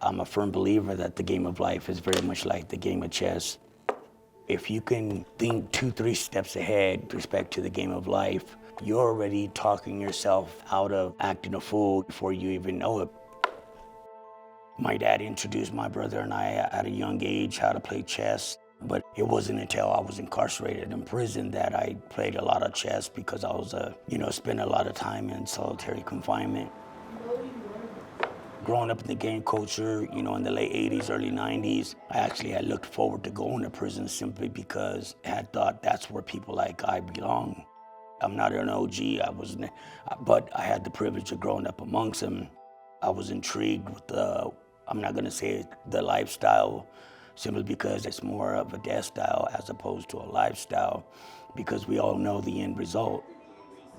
I'm a firm believer that the game of life is very much like the game of chess. If you can think 2-3 steps ahead with respect to the game of life, you're already talking yourself out of acting a fool before you even know it. My dad introduced my brother and I at a young age how to play chess, but it wasn't until I was incarcerated in prison that I played a lot of chess because I was, spent a lot of time in solitary confinement. Growing up in the gang culture, in the late 80s, early 90s, I actually had looked forward to going to prison simply because I had thought that's where people like I belong. I'm not an OG, but I had the privilege of growing up amongst them. I was intrigued with I'm not gonna say the lifestyle, simply because it's more of a death style as opposed to a lifestyle, because we all know the end result.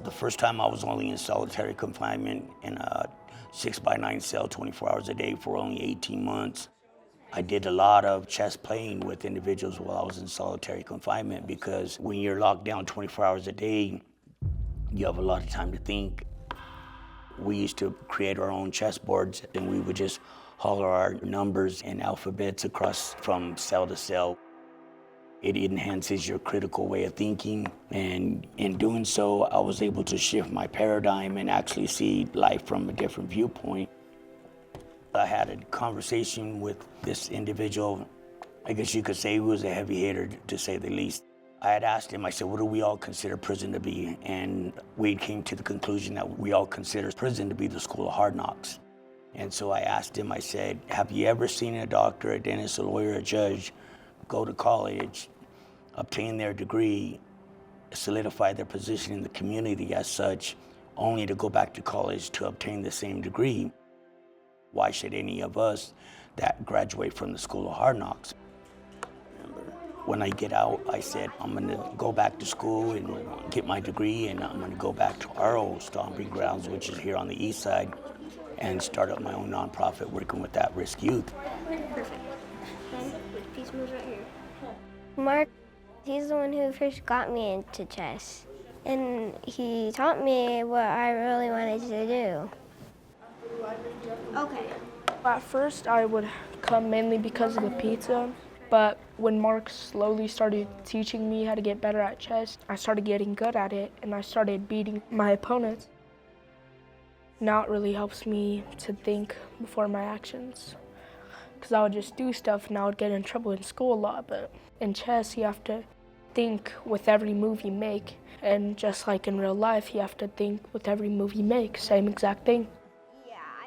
The first time I was only in solitary confinement in a 6x9 cell, 24 hours a day for only 18 months. I did a lot of chess playing with individuals while I was in solitary confinement, because when you're locked down 24 hours a day, you have a lot of time to think. We used to create our own chessboards, and we would just holler our numbers and alphabets across from cell to cell. It enhances your critical way of thinking, and in doing so, I was able to shift my paradigm and actually see life from a different viewpoint. I had a conversation with this individual. I guess you could say he was a heavy hitter, to say the least. I had asked him, I said, what do we all consider prison to be? And we came to the conclusion that we all consider prison to be the school of hard knocks. And so I asked him, I said, have you ever seen a doctor, a dentist, a lawyer, a judge go to college, obtain their degree, solidify their position in the community as such, only to go back to college to obtain the same degree? Why should any of us that graduate from the school of hard knocks? When I get out, I said, I'm gonna go back to school and get my degree, and I'm gonna go back to our old stomping grounds, which is here on the east side, and start up my own nonprofit working with at-risk youth. Perfect. Peace moves right here. Mark, he's the one who first got me into chess, and he taught me what I really wanted to do. Okay. At first, I would come mainly because of the pizza, but when Mark slowly started teaching me how to get better at chess, I started getting good at it, and I started beating my opponents. Now it really helps me to think before my actions, because I would just do stuff and I would get in trouble in school a lot, but in chess, you have to think with every move you make, and just like in real life, you have to think with every move you make, same exact thing.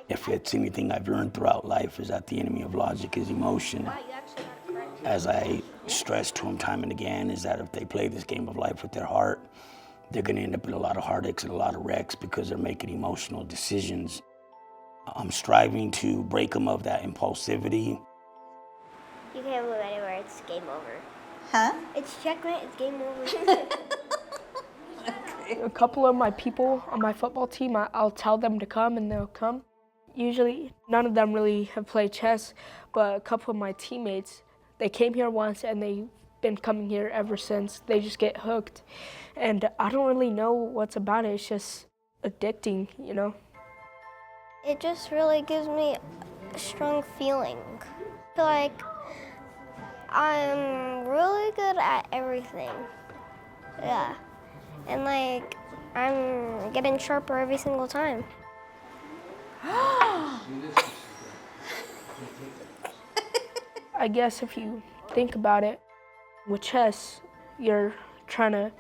If it's anything I've learned throughout life, is that the enemy of logic is emotion. As I stress to them time and again, is that if they play this game of life with their heart, they're gonna end up in a lot of heartaches and a lot of wrecks because they're making emotional decisions. I'm striving to break them of that impulsivity. You can't move anywhere, it's game over. Huh? It's checkmate, it's game over. Okay. A couple of my people on my football team, I'll tell them to come and they'll come. Usually, none of them really have played chess, but a couple of my teammates, they came here once and they've been coming here ever since. They just get hooked. And I don't really know what's about it. It's just addicting, you know? It just really gives me a strong feeling. I feel like I'm really good at everything. Yeah. And like, I'm getting sharper every single time. I guess if you think about it, with chess, you're trying to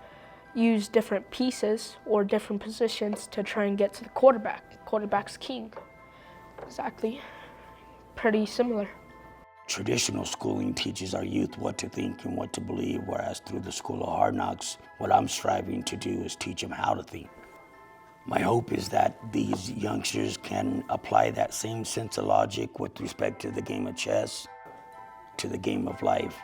use different pieces or different positions to try and get to the quarterback. Quarterback's king. Exactly. Pretty similar. Traditional schooling teaches our youth what to think and what to believe, whereas through the School of Hard Knocks, what I'm striving to do is teach them how to think. My hope is that these youngsters can apply that same sense of logic with respect to the game of chess to the game of life.